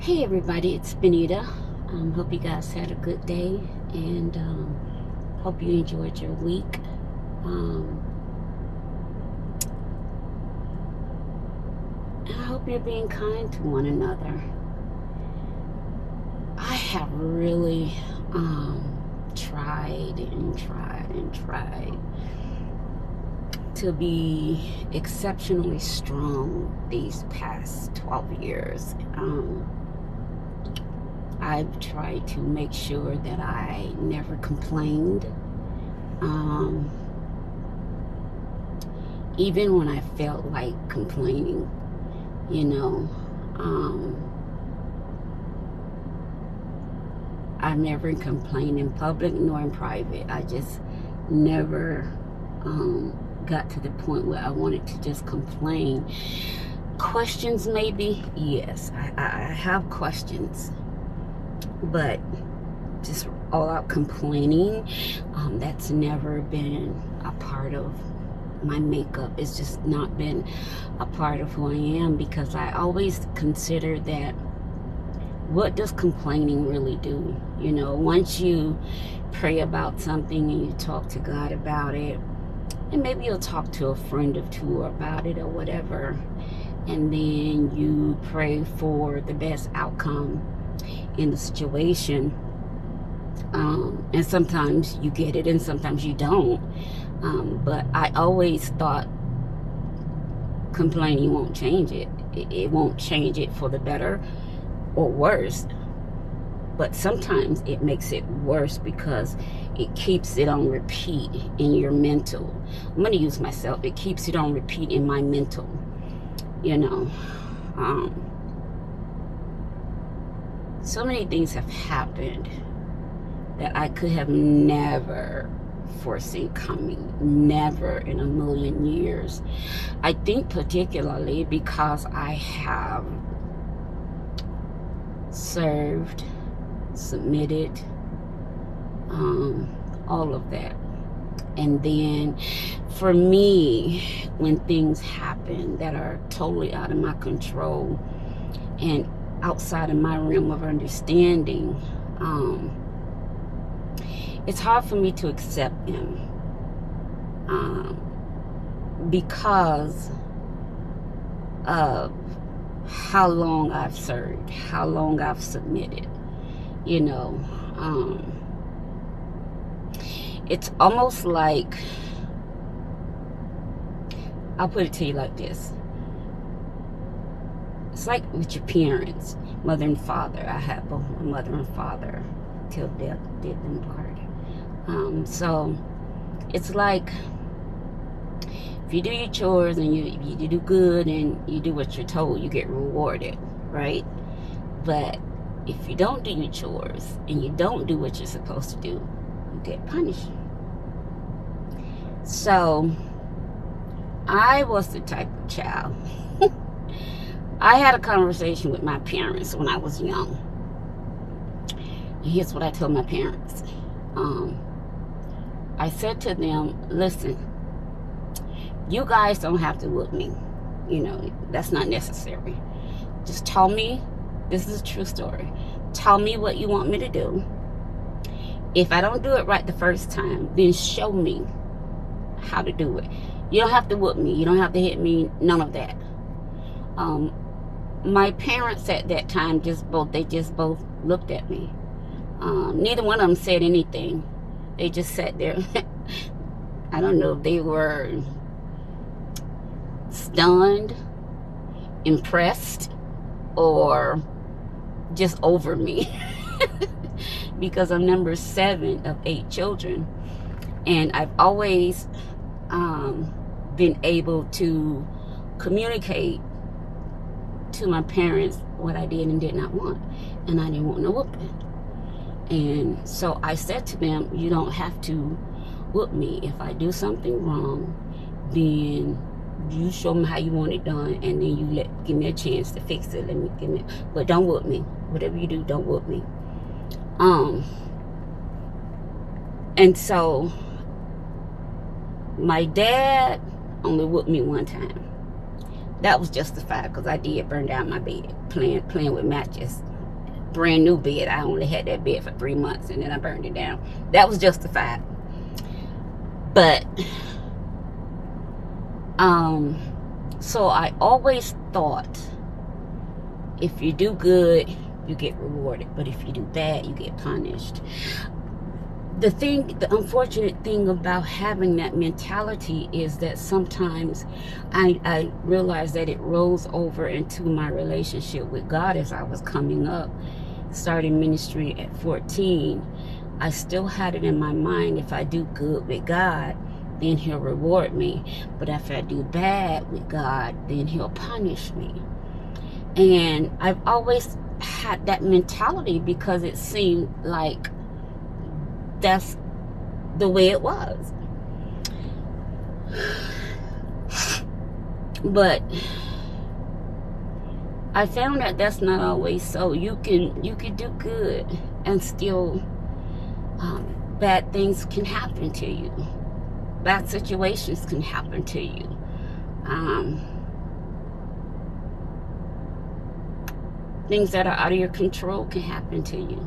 Hey everybody, it's Benita. Hope you guys had a good day and hope you enjoyed your week. And I hope you're being kind to one another. I have really tried to be exceptionally strong these past 12 years. I've tried to make sure that I never complained. Even when I felt like complaining, you know, I've never complained in public nor in private. I just never got to the point where I wanted to just complain. Questions maybe, yes, I have questions, but just all out complaining, that's never been a part of my makeup. It's just not been a part of who I am, because I always consider that, what does complaining really do? You know, once you pray about something and you talk to God about it, and maybe you'll talk to a friend or two about it or whatever, and then you pray for the best outcome in the situation, and sometimes you get it and sometimes you don't, but I always thought complaining won't change it. It won't change it for the better or worse, but sometimes it makes it worse because it keeps it on repeat in your mental. I'm going to use myself. It keeps it on repeat in my mental, you know. So many things have happened that I could have never foreseen coming, never in a million years. I think particularly because I have served, submitted, all of that. And then for me, when things happen that are totally out of my control and outside of my realm of understanding, it's hard for me to accept them, because of how long I've served, how long I've submitted, you know. It's almost like, I'll put it to you like this. It's like with your parents, mother and father. I have both my mother and father till death did them part. So it's like, if you do your chores and you do good and you do what you're told, you get rewarded, right? But if you don't do your chores and you don't do what you're supposed to do, you get punished. So I was the type of child. I had a conversation with my parents when I was young. And here's what I told my parents. I said to them, listen, you guys don't have to whoop me. You know, that's not necessary. Just tell me, this is a true story. Tell me what you want me to do. If I don't do it right the first time, then show me how to do it. You don't have to whoop me. You don't have to hit me. None of that. My parents at that time just both looked at me. Neither one of them said anything. They just sat there. I don't know if they were stunned, impressed, or just over me. Because I'm number 7 of 8 children, and I've always been able to communicate to my parents what I did and did not want, and I didn't want no whooping. And so I said to them, you don't have to whoop me. If I do something wrong, then you show me how you want it done, and then you give me a chance to fix it. But don't whoop me. Whatever you do, don't whoop me. And so my dad only whooped me one time. That was justified because I did burn down my bed playing with matches. brand new bed. I only had that bed for 3 months, and then I burned it down. That was justified. But so I always thought, if you do good, you get rewarded, but if you do bad, you get punished. The unfortunate thing about having that mentality is that sometimes I realized that it rolls over into my relationship with God. As I was coming up, starting ministry at 14, I still had it in my mind, if I do good with God, then he'll reward me. But if I do bad with God, then he'll punish me. And I've always had that mentality because it seemed like that's the way it was. But I found that that's not always so. You can do good and still bad things can happen to you. Bad situations can happen to you. Things that are out of your control can happen to you.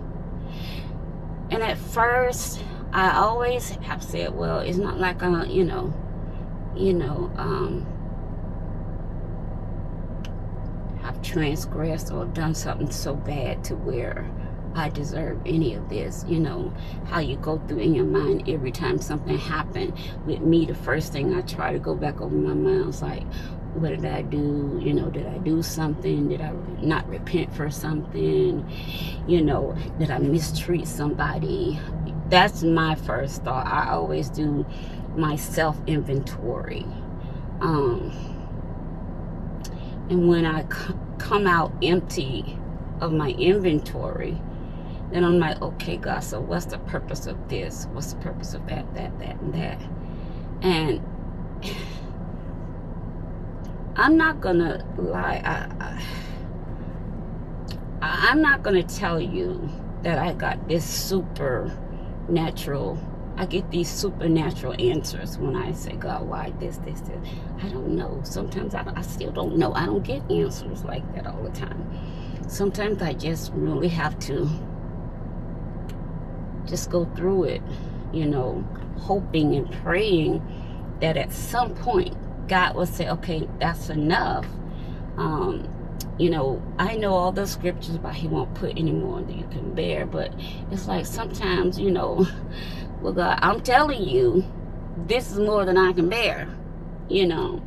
And at first, I always have said, well, it's not like I've transgressed or done something so bad to where I deserve any of this. You know, how you go through in your mind every time something happened. With me, the first thing I try to go back over my mind was like, what did I do? You know, did I do something? Did I not repent for something? You know, did I mistreat somebody? That's my first thought. I always do my self-inventory. And when I come out empty of my inventory, then I'm like, okay, God, so what's the purpose of this? What's the purpose of that, and that? And I'm not gonna lie. I'm not gonna tell you that I got this supernatural. I get these supernatural answers when I say, God, why this? I don't know. Sometimes I still don't know. I don't get answers like that all the time. Sometimes I just really have to just go through it, you know, hoping and praying that at some point God will say, okay, that's enough. You know, I know all the scriptures about he won't put any more than you can bear, but it's like sometimes, you know, well, God, I'm telling you, this is more than I can bear, you know.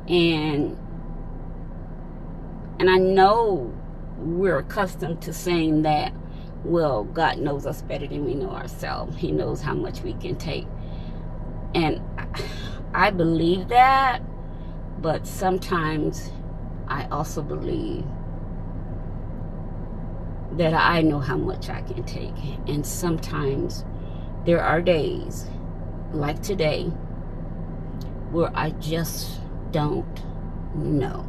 And I know we're accustomed to saying that, well, God knows us better than we know ourselves. He knows how much we can take. And I believe that, but sometimes I also believe that I know how much I can take. And sometimes there are days, like today, where I just don't know.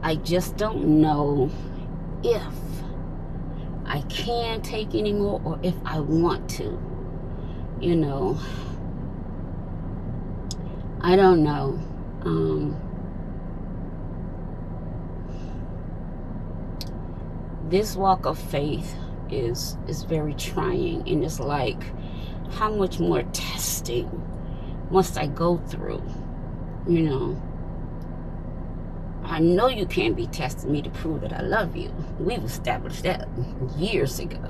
I just don't know if I can take anymore or if I want to. You know, I don't know. This walk of faith is very trying, and it's like, how much more testing must I go through? You know, I know you can't be testing me to prove that I love you. We've established that years ago.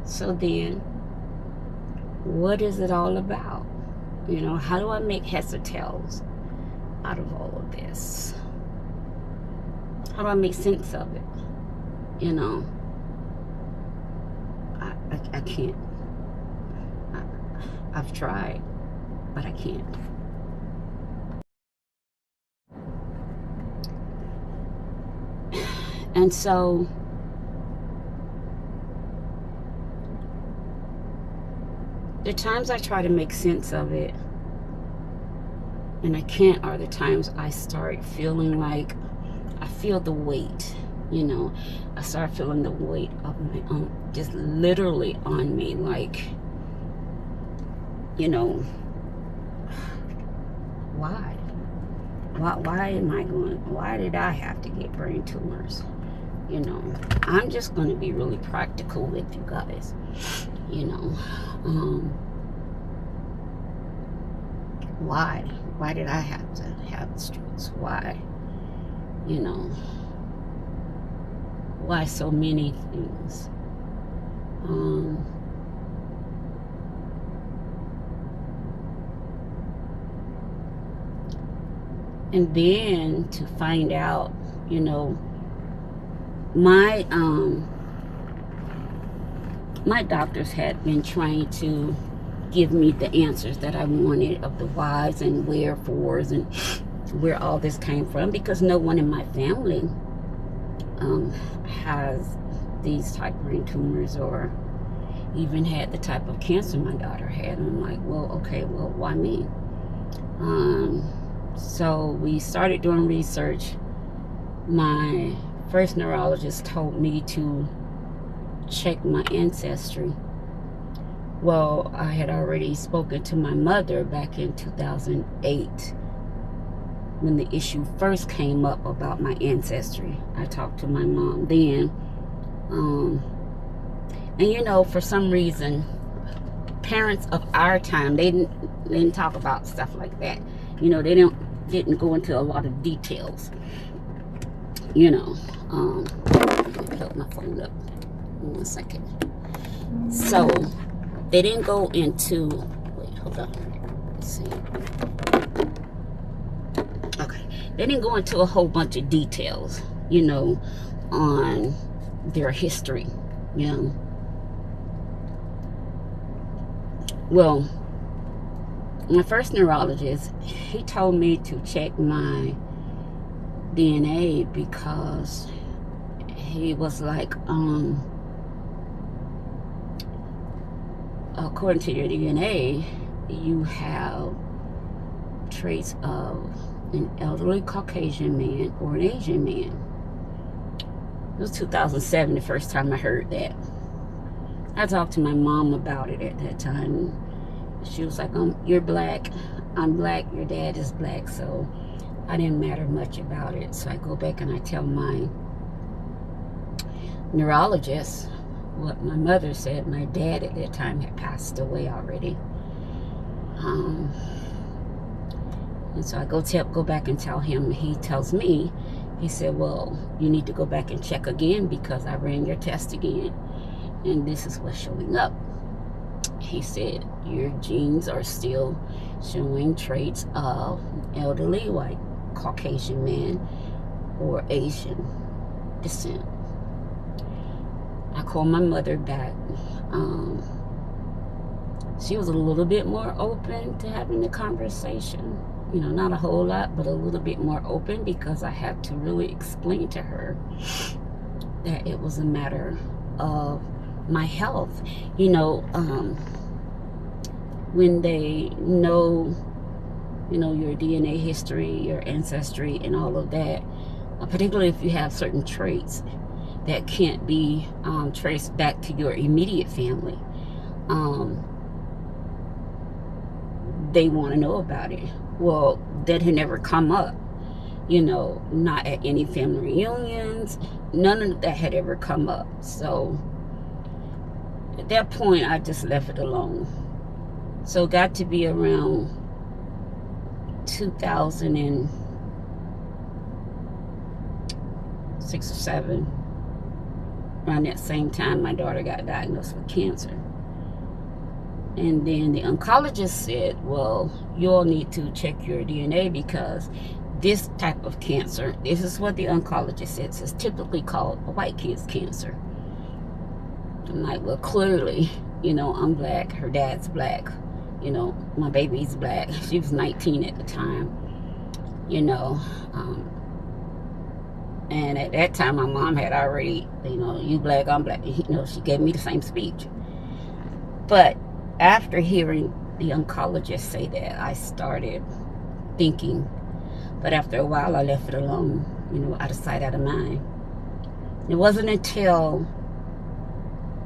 So then, what is it all about? You know, how do I make heads or tails out of all of this? How do I make sense of it? You know, I can't. I've tried, but I can't. And so the times I try to make sense of it and I can't are the times I start feeling like I feel the weight, you know. I start feeling the weight of my own, just literally on me, like, you know, why? why did I have to get brain tumors? You know, I'm just going to be really practical with you guys. You know, why did I have to have the strokes? Why? You know, why so many things? And then to find out, you know, my doctors had been trying to give me the answers that I wanted of the whys and wherefores and where all this came from, because no one in my family has these type of brain tumors or even had the type of cancer my daughter had. And I'm like, well, okay, well, why me? So we started doing research. My first neurologist told me to check my ancestry. Well, I had already spoken to my mother back in 2008 when the issue first came up about my ancestry. I talked to my mom then. And you know, for some reason, parents of our time, they didn't talk about stuff like that. You know, they didn't go into a lot of details. You know, let me plug my phone up. 1 second. So they didn't go into, wait, hold on. Let's see. Okay. They didn't go into a whole bunch of details, you know, on their history, you know. Well, my first neurologist, he told me to check my DNA because he was like, according to your DNA, you have traits of an elderly Caucasian man or an Asian man. It was 2007 the first time I heard that. I talked to my mom about it at that time. She was like, you're black, I'm black, your dad is black, so I didn't matter much about it. So I go back and I tell my neurologist what my mother said. My dad at that time had passed away already. And so I go back and tell him. He tells me, he said, well, you need to go back and check again because I ran your test again and this is what's showing up. He said, your genes are still showing traits of elderly white Caucasian man or Asian descent. I called my mother back. She was a little bit more open to having the conversation. You know, not a whole lot, but a little bit more open, because I had to really explain to her that it was a matter of my health. You know, when they know, you know, your DNA history, your ancestry, and all of that, particularly if you have certain traits that can't be traced back to your immediate family, they want to know about it. Well, that had never come up, you know, not at any family reunions. None of that had ever come up. So at that point, I just left it alone. So it got to be around 2006 or 7. Around that same time, my daughter got diagnosed with cancer. And then the oncologist said, well, you'll need to check your DNA because this type of cancer, this is what the oncologist says, is typically called a white kid's cancer. I'm like, well, clearly, you know, I'm black, her dad's black, you know, my baby's black. She was 19 at the time, you know. And at that time, my mom had already, you know, you black, I'm black. You know, she gave me the same speech. But after hearing the oncologist say that, I started thinking. But after a while, I left it alone, you know, out of sight, out of mind. It wasn't until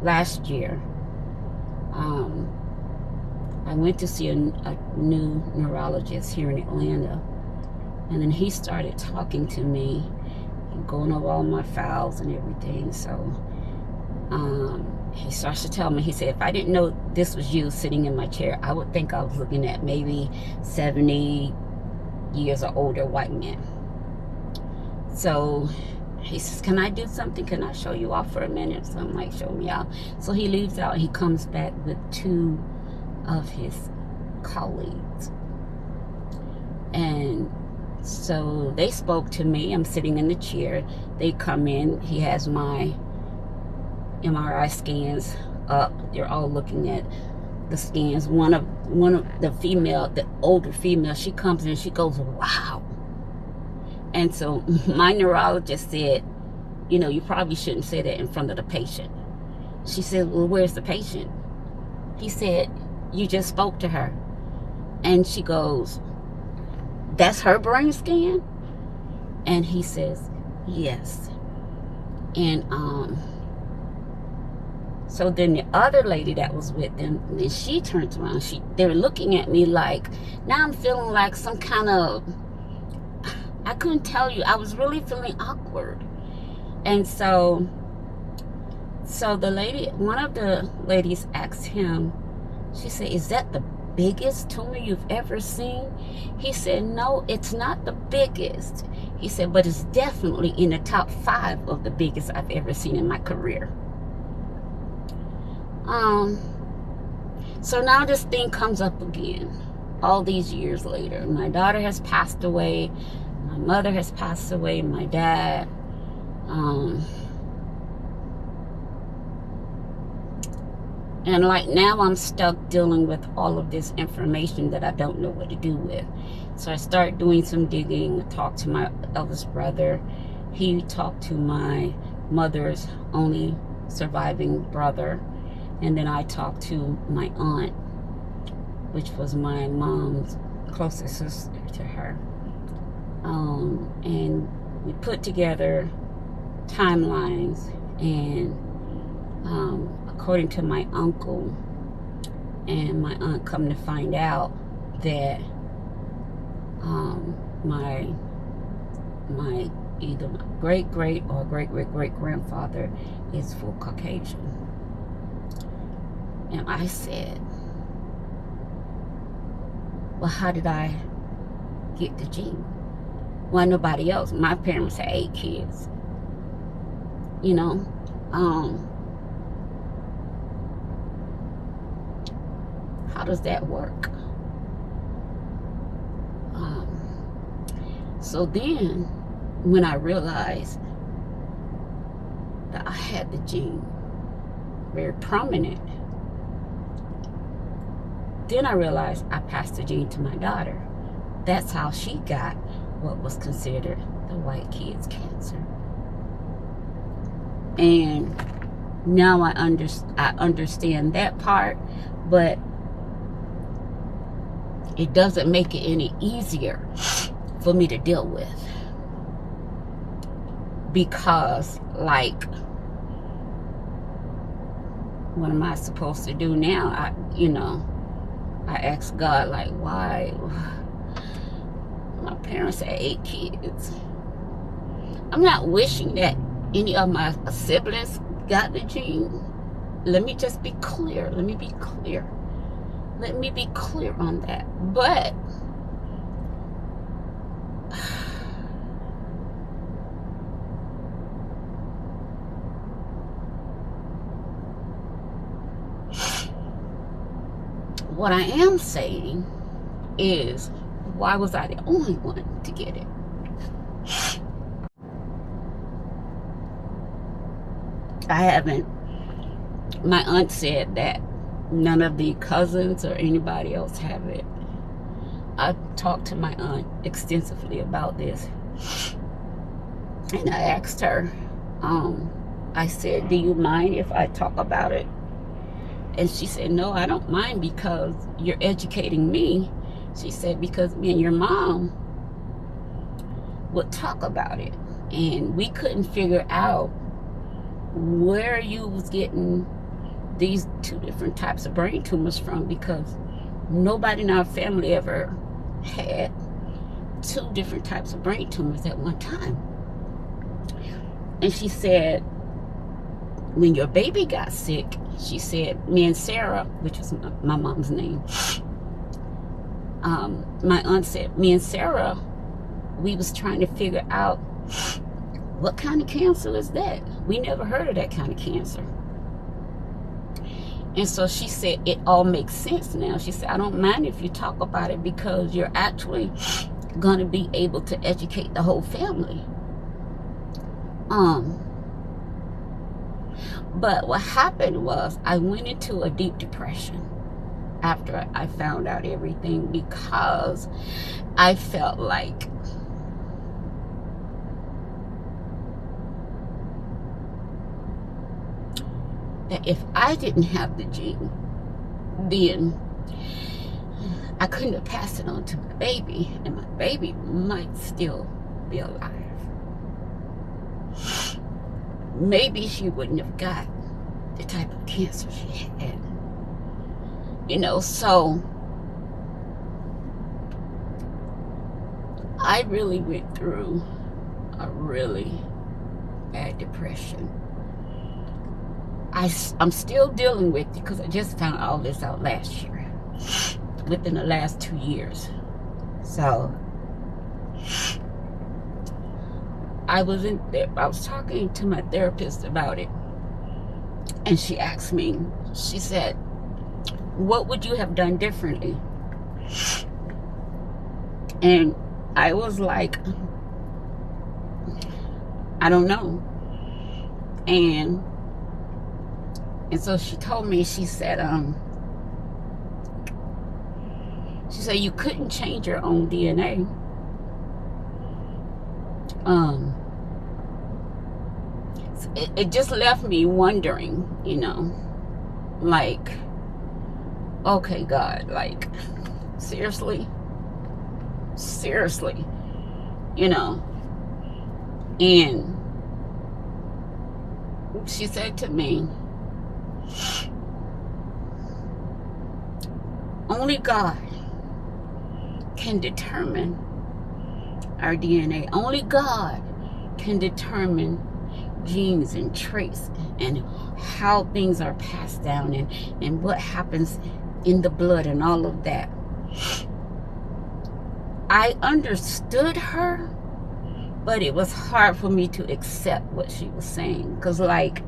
last year, I went to see a new neurologist here in Atlanta. And then he started talking to me, going over all my files and everything. So he starts to tell me, he said, if I didn't know this was you sitting in my chair, I would think I was looking at maybe 70 years or older white men. So he says, can I do something? Can I show you off for a minute? So I'm like, show me out. So he leaves out. He comes back with 2 of his colleagues. And so they spoke to me. I'm sitting in the chair. They come in. He has my MRI scans up. They're all looking at the scans. One of the female, the older female, she comes in. She goes, wow. And so my neurologist said, you know, you probably shouldn't say that in front of the patient. She said, well, where's the patient? He said, you just spoke to her. And she goes, that's her brain scan? And he says, yes. And so then the other lady that was with them, then she turns around. They're looking at me like, now I'm feeling like some kind of, I couldn't tell you. I was really feeling awkward. And so the lady, one of the ladies asked him, she said, is that the biggest tumor you've ever seen? He said, no, it's not the biggest. He said, but it's definitely in the top 5 of the biggest I've ever seen in my career. So now this thing comes up again, all these years later. My daughter has passed away. My mother has passed away. My dad. And like now I'm stuck dealing with all of this information that I don't know what to do with. So I start doing some digging, talked to my eldest brother. He talked to my mother's only surviving brother. And then I talked to my aunt, which was my mom's closest sister to her. And we put together timelines, and according to my uncle and my aunt, come to find out that my either my great-great or great-great-great-grandfather is full Caucasian. And I said, well, how did I get the gene? Why nobody else? My parents had 8 kids. You know? How does that work? So then, when I realized that I had the gene very prominent, then I realized I passed the gene to my daughter. That's how she got what was considered the white kid's cancer. And now I understand that part, but it doesn't make it any easier for me to deal with. Because, like, what am I supposed to do now? I asked God, like, why? My parents had 8 kids. I'm not wishing that any of my siblings got the gene. Let me just be clear. Let me be clear. Let me be clear on that. But what I am saying is, why was I the only one to get it? I haven't. My aunt said that none of the cousins or anybody else have it. I talked to my aunt extensively about this. And I asked her, I said, do you mind if I talk about it? And she said, no, I don't mind, because you're educating me. She said, because me and your mom would talk about it. And we couldn't figure out where you was getting these 2 different types of brain tumors from, because nobody in our family ever had 2 different types of brain tumors at one time. And she said, when your baby got sick, she said, me and Sarah, which was my mom's name, my aunt said, me and Sarah, we was trying to figure out what kind of cancer is that? We never heard of that kind of cancer. And so she said, it all makes sense now. She said, I don't mind if you talk about it because you're actually going to be able to educate the whole family. But what happened was I went into a deep depression after I found out everything, because I felt like that if I didn't have the gene, then I couldn't have passed it on to my baby, and my baby might still be alive. Maybe she wouldn't have got the type of cancer she had. You know, so I really went through a really bad depression. I'm still dealing with it because I just found all this out last year, within the last 2 years. So I was talking to my therapist about it, and she asked me, she said, what would you have done differently? And I was like, I don't know. And so she told me, she said you couldn't change your own DNA. It just left me wondering, you know, like, okay, God, like, seriously, you know. And she said to me, only God can determine our DNA. Only God can determine genes and traits and how things are passed down and what happens in the blood and all of that. I understood her, but it was hard for me to accept what she was saying, because like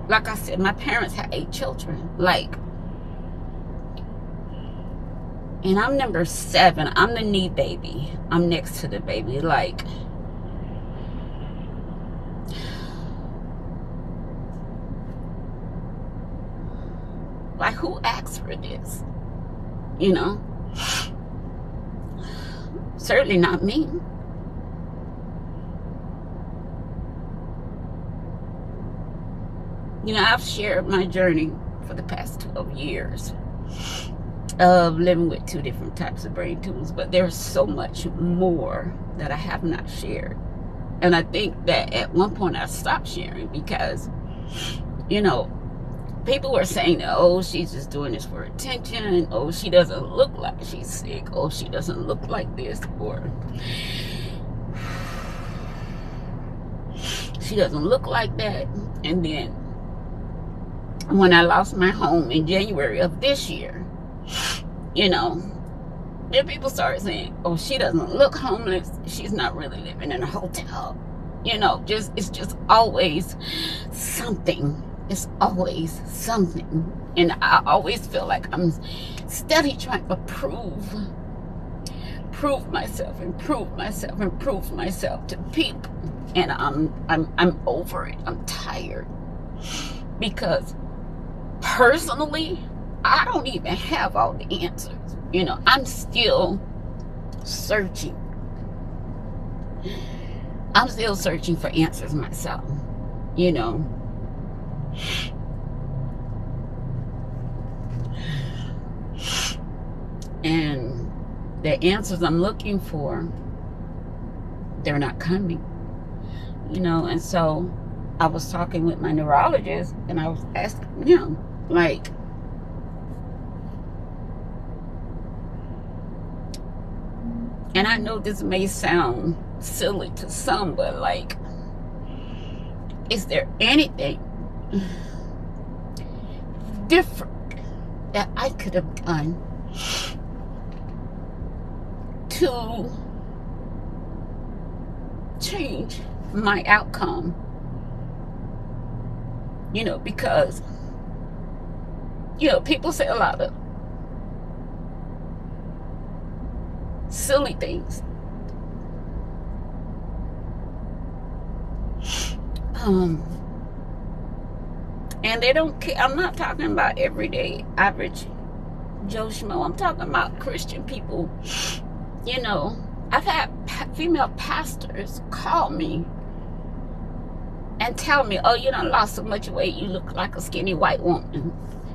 I said, my parents had 8 children, like, and I'm number 7. I'm the knee baby. I'm next to the baby. Like, who asked for this? You know? Certainly not me. You know, I've shared my journey for the past 12 years of living with 2 different types of brain tumors, but there's so much more that I have not shared. And I think that at one point I stopped sharing because, you know, people were saying, oh, she's just doing this for attention. Oh, she doesn't look like she's sick. Oh, she doesn't look like this. Or she doesn't look like that. And then when I lost my home in January of this year, you know, then people started saying, oh, she doesn't look homeless. She's not really living in a hotel. You know, it's just always something. It's always something. And I always feel like I'm steadily trying to prove myself to people. And I'm over it. I'm tired. Because personally, I don't even have all the answers. You know, I'm still searching. I'm still searching for answers myself. You know. And the answers I'm looking for, they're not coming. You know, and so I was talking with my neurologist, and I was asking him, like, And I know this may sound silly to some, but like, is there anything different that I could have done to change my outcome? You know, because, you know, people say a lot of silly things. And they don't care. I'm not talking about everyday average Joe Schmo. I'm talking about Christian people. You know, I've had female pastors call me and tell me, oh, you done lost so much weight, you look like a skinny white woman.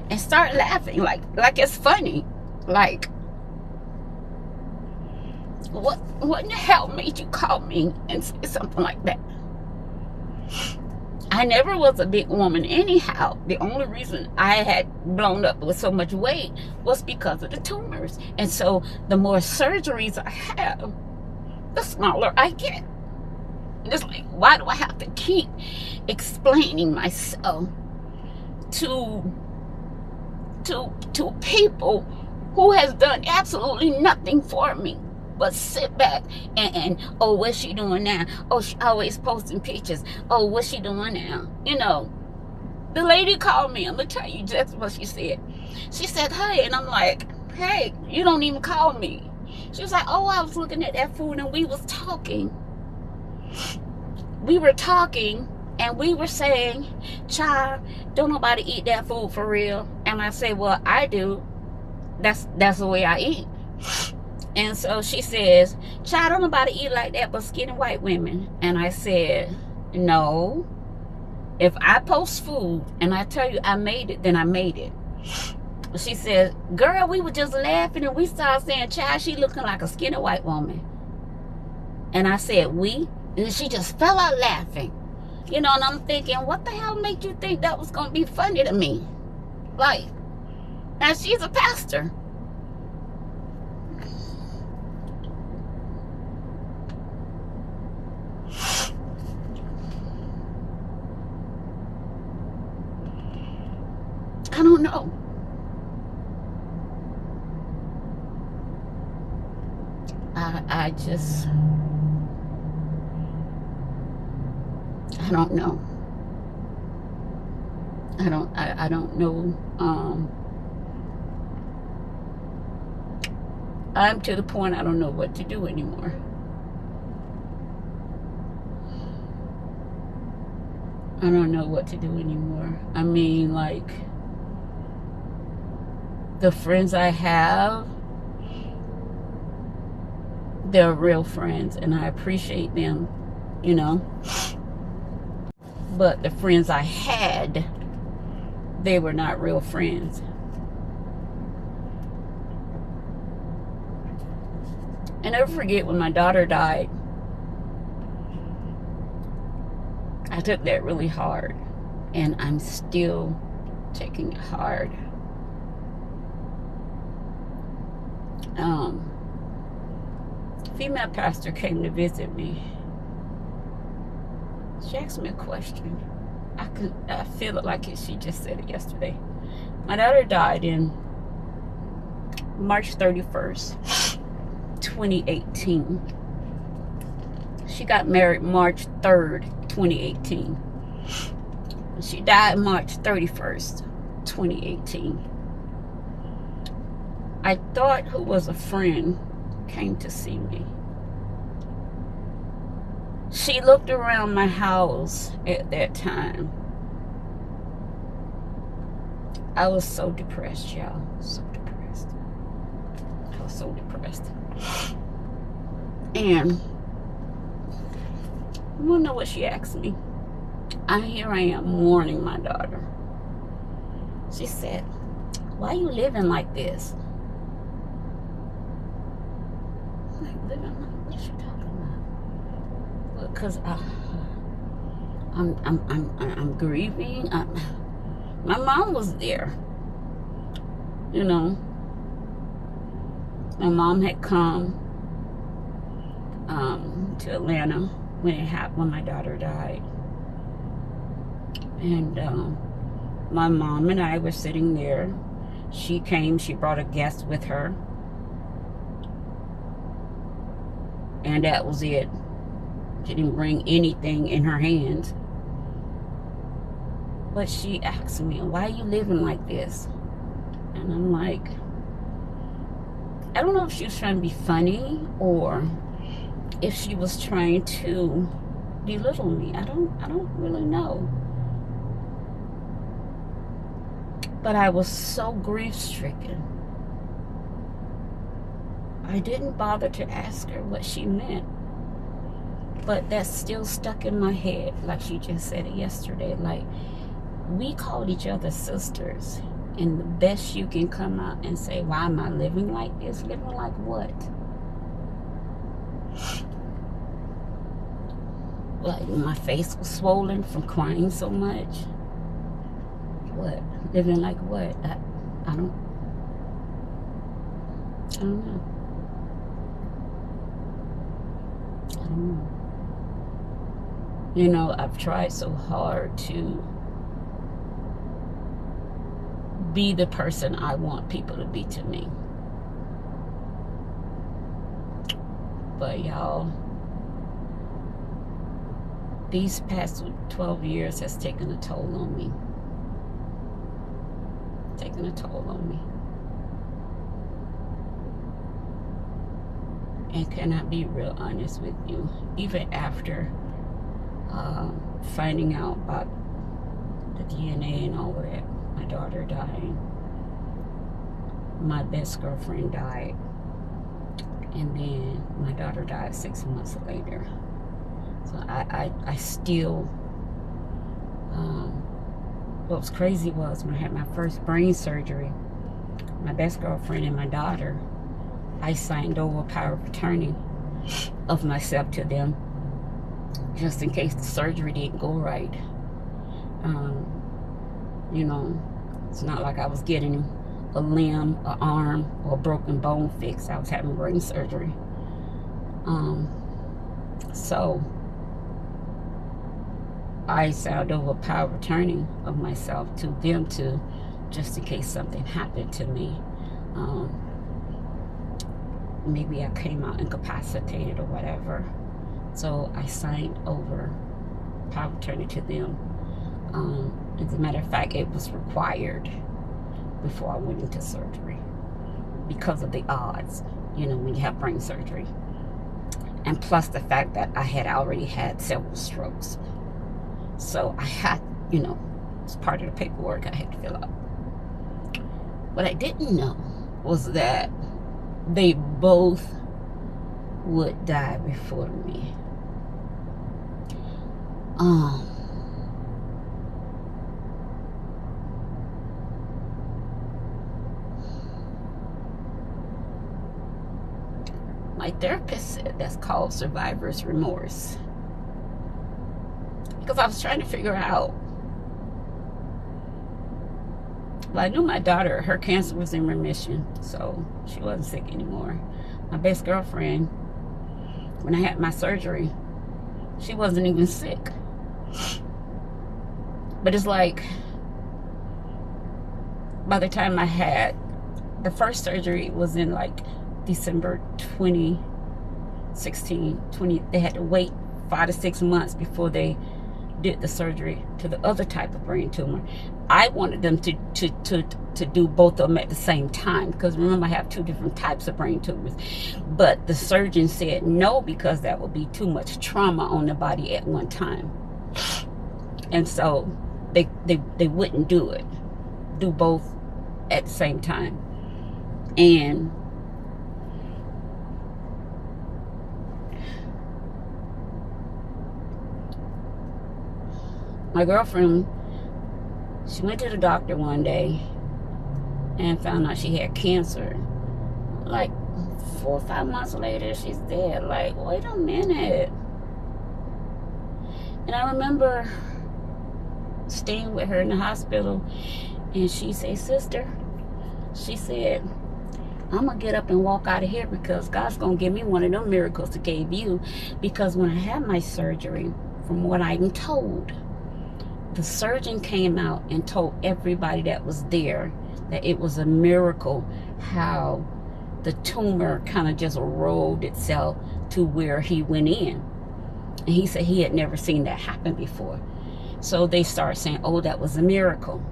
And start laughing like it's funny. Like, what in the hell made you call me and say something like that? I never was a big woman anyhow. The only reason I had blown up with so much weight was because of the tumors. And so the more surgeries I have, the smaller I get. And it's like, why do I have to keep explaining myself to people who has done absolutely nothing for me but sit back and oh, what's she doing now? Oh, she always posting pictures. Oh, what's she doing now? You know, the lady called me. I'm gonna tell you just what she said. She said, hey, and I'm like, hey, you don't even call me. She was like, oh, I was looking at that food and we was talking. We were talking and we were saying, child, don't nobody eat that food for real. And I said, well, I do. That's the way I eat. And so she says, child, don't nobody eat like that but skinny white women. And I said, no. If I post food and I tell you I made it, then I made it. She said, girl, we were just laughing and we started saying, child, she looking like a skinny white woman. And I said, we? And she just fell out laughing. You know, and I'm thinking, what the hell made you think that was going to be funny to me? Like, now she's a pastor. I don't know. I just, I don't know. I don't know. I'm to the point I don't know what to do anymore. I don't know what to do anymore. I mean, like, the friends I have, they're real friends and I appreciate them, you know. But the friends I had, they were not real friends. I never forget when my daughter died. I took that really hard, and I'm still taking it hard. Female pastor came to visit me. She asked me a question. I feel it like she just said it yesterday. My daughter died in March 31st, 2018. She got married March 3rd, 2018. She died March 31st, 2018. I thought who was a friend came to see me. She looked around my house at that time. I was so depressed, y'all. So depressed. I was so depressed. And you wanna know what she asked me? Here I am mourning my daughter. She said, why are you living like this? I'm like, living like, what is she talking about? Because I'm grieving. My mom was there. You know, my mom had come to Atlanta when it happened, when my daughter died. And my mom and I were sitting there. She came, she brought a guest with her. And that was it. She didn't bring anything in her hands. But she asked me, why are you living like this? And I'm like, I don't know if she was trying to be funny or if she was trying to belittle me. I don't really know. But I was so grief-stricken. I didn't bother to ask her what she meant. But that's still stuck in my head, like she just said it yesterday. Like, we called each other sisters. And the best you can come out and say, why am I living like this? Living like what? Like, my face was swollen from crying so much. What? Living like what? I don't know. I don't know. You know, I've tried so hard to be the person I want people to be to me. But y'all, these past 12 years has taken a toll on me. Taken a toll on me. And can I be real honest with you? Even after finding out about the DNA and all of that, my daughter dying, my best girlfriend died, and then my daughter died 6 months later. So I still, what was crazy was when I had my first brain surgery, my best girlfriend and my daughter, I signed over power of attorney of myself to them, just in case the surgery didn't go right. You know, it's not like I was getting a limb, an arm, or a broken bone fixed. I was having brain surgery. So I signed over power of attorney of myself to them to, just in case something happened to me. Maybe I came out incapacitated or whatever. So I signed over power of attorney to them. As a matter of fact, it was required before I went into surgery because of the odds, you know, when you have brain surgery. And plus the fact that I had already had several strokes. So I had, you know, it's part of the paperwork I had to fill out. What I didn't know was that they both would die before me. My therapist said that's called survivor's remorse. Because I was trying to figure out. Well, I knew my daughter, her cancer was in remission, so she wasn't sick anymore. My best girlfriend, when I had my surgery, she wasn't even sick. But it's like, by the time I had the first surgery, was in like December 2016. They had to wait 5 to 6 months before they did the surgery to the other type of brain tumor. I wanted them to do both of them at the same time, because remember, I have 2 different types of brain tumors. But the surgeon said no, because that would be too much trauma on the body at one time. And so they wouldn't do both at the same time. And my girlfriend, she went to the doctor one day and found out she had cancer. Like 4 or 5 months later, she's dead. Like, wait a minute. And I remember staying with her in the hospital, and she said, sister, she said, I'm going to get up and walk out of here because God's going to give me one of them miracles He gave you. Because when I had my surgery, from what I'm told, the surgeon came out and told everybody that was there that it was a miracle how the tumor kind of just rolled itself to where he went in. And he said he had never seen that happen before. So they started saying, oh, that was a miracle.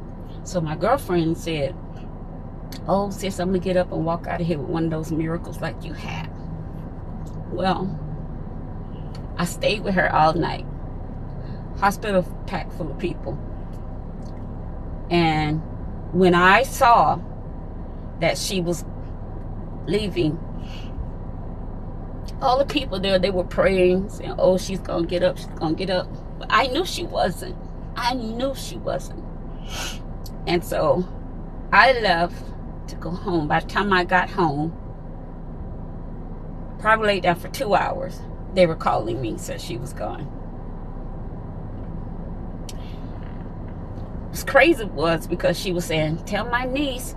So my girlfriend said, oh, sis, I'm going to get up and walk out of here with one of those miracles like you had. Well, I stayed with her all night. Hospital packed full of people. And when I saw that she was leaving, all the people there, they were praying, saying, oh, she's going to get up, she's going to get up. But I knew she wasn't. I knew she wasn't. And so I left to go home. By the time I got home, probably laid down for 2 hours, they were calling me, said she was gone. What's crazy was because she was saying, tell my niece,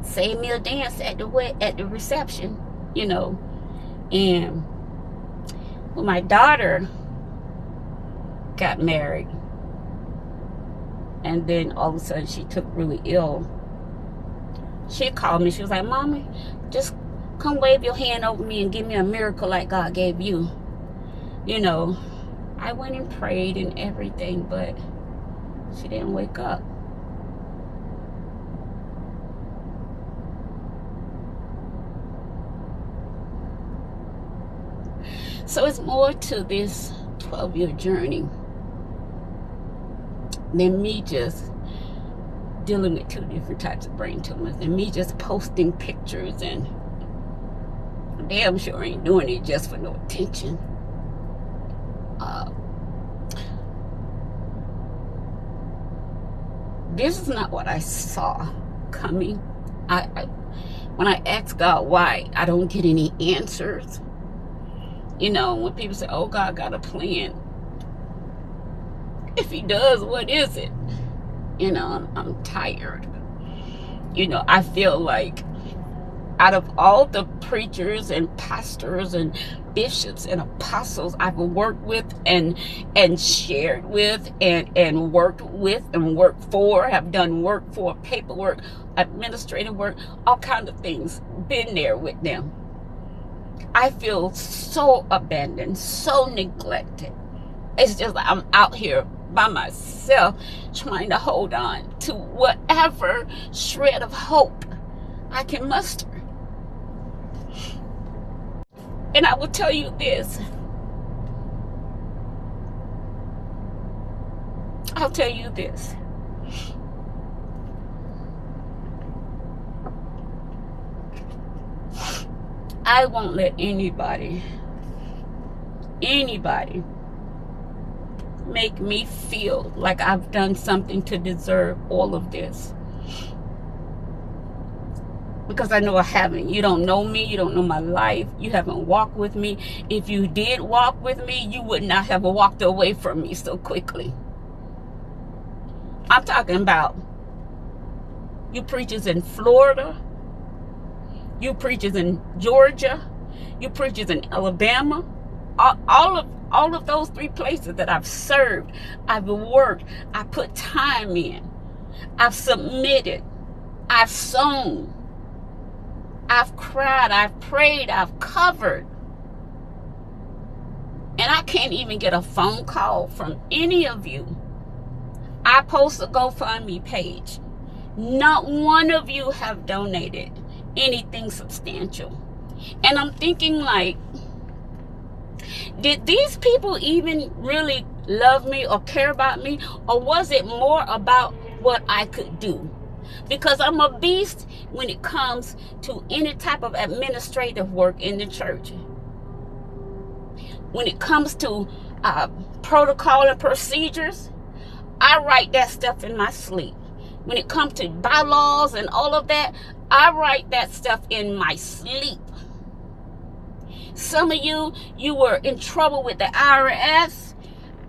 save me a dance at the reception, you know. And when my daughter got married, and then all of a sudden she took really ill, she called me. She was like, Mommy, just come wave your hand over me and give me a miracle like God gave you. You know, I went and prayed and everything, but she didn't wake up. So it's more to this 12-year journey than me just dealing with 2 different types of brain tumors, and me just posting pictures, and damn sure ain't doing it just for no attention. This is not what I saw coming. When I ask God why, I don't get any answers. You know, when people say, oh, God got a plan. If He does, what is it? You know, I'm tired. You know, I feel like out of all the preachers and pastors and bishops and apostles I've worked with and shared with and worked with and worked for, have done work for, paperwork, administrative work, all kinds of things, been there with them. I feel so abandoned, so neglected. It's just like I'm out here by myself trying to hold on to whatever shred of hope I can muster. And I will tell you this. I'll tell you this. I won't let anybody make me feel like I've done something to deserve all of this. Because I know I haven't. You don't know me. You don't know my life. You haven't walked with me. If you did walk with me, you would not have walked away from me so quickly. I'm talking about you preachers in Florida, you preachers in Georgia, you preachers in Alabama, all of those 3 places that I've served, I've worked, I put time in, I've submitted, I've sown, I've cried, I've prayed, I've covered. And I can't even get a phone call from any of you. I post a GoFundMe page. Not one of you have donated anything substantial. And I'm thinking like, did these people even really love me or care about me? Or was it more about what I could do? Because I'm a beast when it comes to any type of administrative work in the church. When it comes to protocol and procedures, I write that stuff in my sleep. When it comes to bylaws and all of that, I write that stuff in my sleep. Some of you were in trouble with the IRS.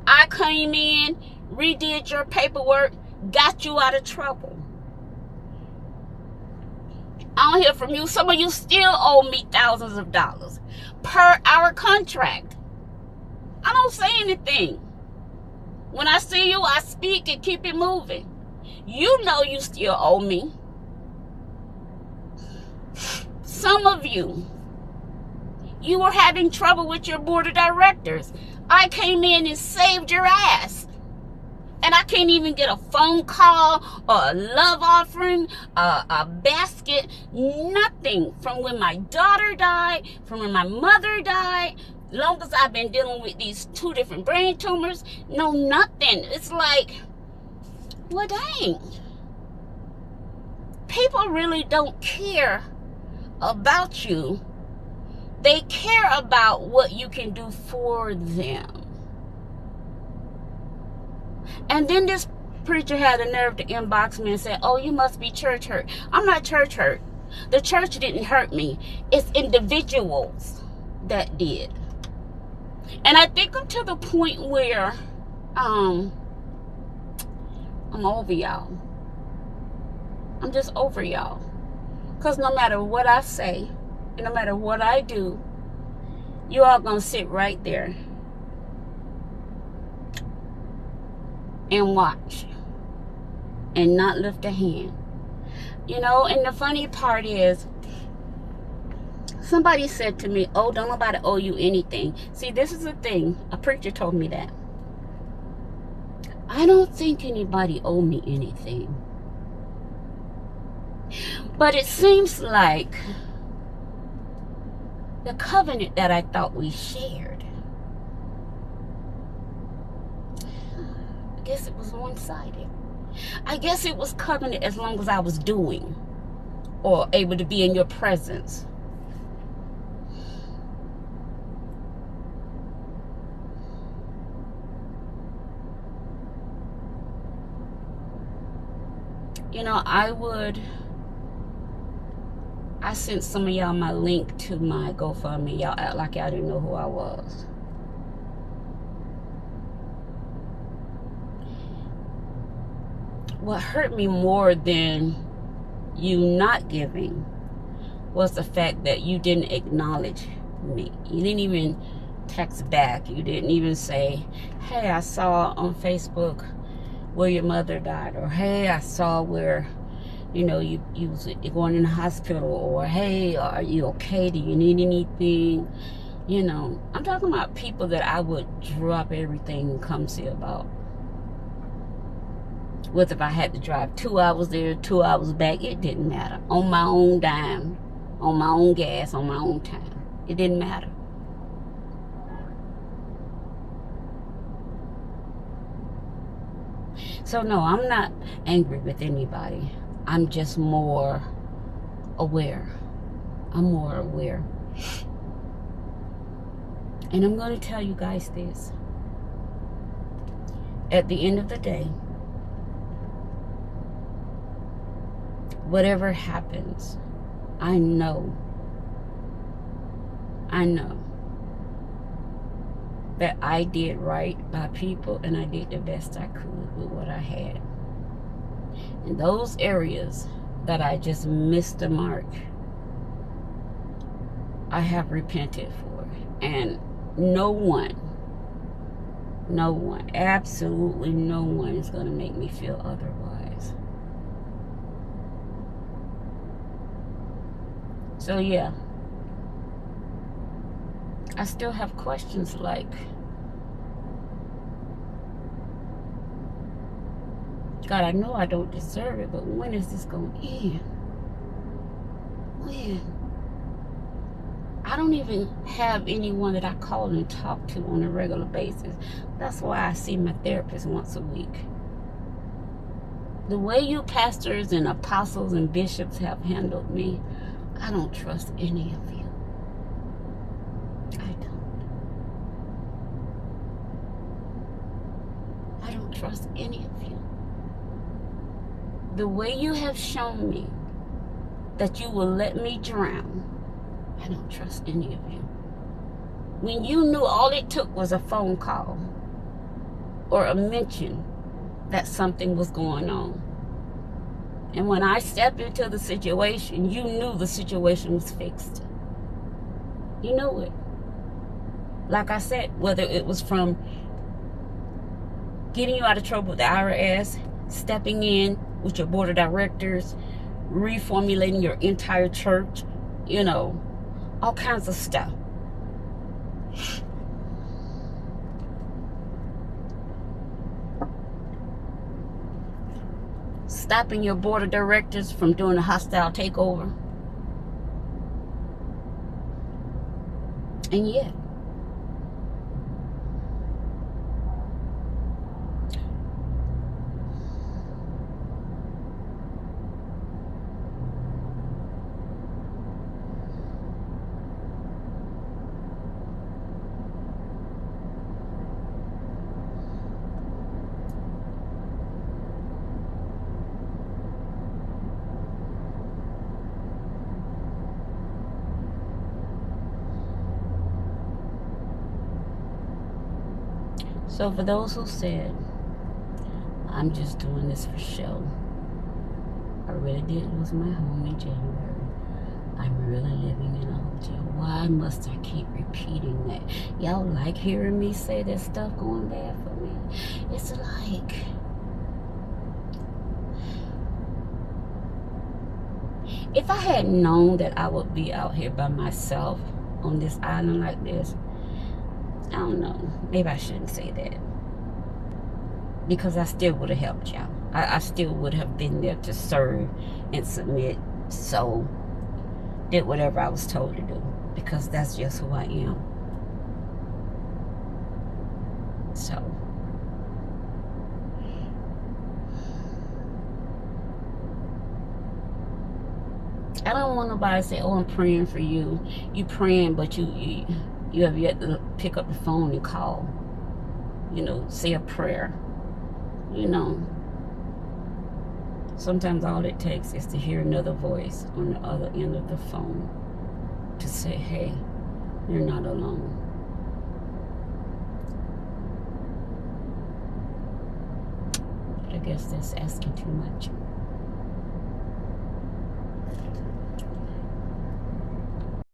I came in, redid your paperwork, got you out of trouble. I don't hear from you, some of you still owe me thousands of dollars per our contract. I don't say anything. When I see you, I speak and keep it moving. You know you still owe me. Some of you, you were having trouble with your board of directors. I came in and saved your ass. And I can't even get a phone call or a love offering, a basket, nothing from when my daughter died, from when my mother died. Long as I've been dealing with these 2 different brain tumors, no, nothing. It's like, well, dang. People really don't care about you. They care about what you can do for them. And then this preacher had the nerve to inbox me and say, oh, you must be church hurt. I'm not church hurt. The church didn't hurt me. It's individuals that did. And I think I'm to the point where I'm over y'all. I'm just over y'all. Because no matter what I say, and no matter what I do, you all gonna sit right there and watch and not lift a hand. You know, and the funny part is, somebody said to me, oh, don't nobody owe you anything. See, this is the thing. A preacher told me that. I don't think anybody owe me anything. But it seems like the covenant that I thought we shared, I guess it was one-sided. I guess it was covenant as long as I was doing or able to be in your presence. You know, I sent some of y'all my link to my GoFundMe. Y'all act like y'all didn't know who I was. What hurt me more than you not giving was the fact that you didn't acknowledge me. You didn't even text back. You didn't even say, hey, I saw on Facebook where your mother died, or hey, I saw where, you know, you're going in the hospital, or hey, are you okay? Do you need anything? You know, I'm talking about people that I would drop everything and come see about. What if I had to drive 2 hours there, 2 hours back? It didn't matter. On my own dime, on my own gas, on my own time. It didn't matter. So no, I'm not angry with anybody. I'm just more aware. I'm more aware. And I'm going to tell you guys this. At the end of the day, whatever happens, I know that I did right by people, and I did the best I could with what I had. In those areas that I just missed the mark, I have repented for. And no one, absolutely no one is going to make me feel otherwise. So yeah, I still have questions like, God, I know I don't deserve it, but when is this going to end? When? I don't even have anyone that I call and talk to on a regular basis. That's why I see my therapist once a week. The way you pastors and apostles and bishops have handled me, I don't trust any of you. I don't trust any of you. The way you have shown me that you will let me drown, I don't trust any of you. When you knew all it took was a phone call or a mention that something was going on, And when I stepped into the situation, you knew the situation was fixed. You knew it. Like I said, whether it was from getting you out of trouble with the IRS, stepping in with your board of directors, reformulating your entire church, you know, all kinds of stuff. Stopping your board of directors from doing a hostile takeover. And yet, so for those who said, I'm just doing this for show, I really did lose my home in January. I'm really living in a hotel. Why must I keep repeating that? Y'all like hearing me say that stuff going bad for me? It's like, if I had known that I would be out here by myself on this island like this, I don't know, maybe I shouldn't say that, because I still would have helped y'all. I still would have been there to serve and submit, so did whatever I was told to do, because that's just who I am. So I don't want nobody to say, oh, I'm praying for you. You praying, but you have yet to pick up the phone and call, you know, say a prayer. You know, sometimes all it takes is to hear another voice on the other end of the phone to say, hey, you're not alone. But I guess that's asking too much.